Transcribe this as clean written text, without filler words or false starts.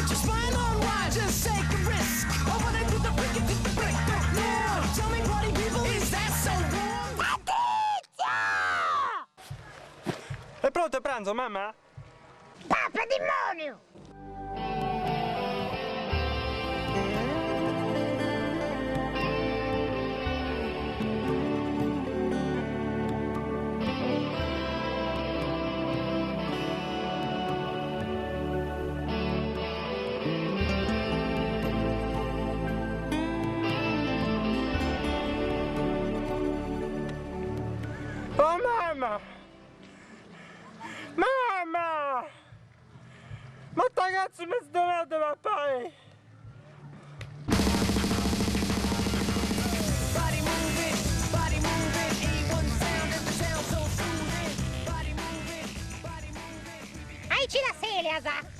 Just fine on why, just take a risk. I wanna do the brick and take the brick back now. Tell me, party people, is that so wrong? Patrizia! È pronto il pranzo, mamma? Papa demonio! Oh mamma! Mamma! Ma sta cazzo mi sdolate, papà! Body moving, A1 sound and the sound so soothing. Body moving, body moving. Aici la Seleasa!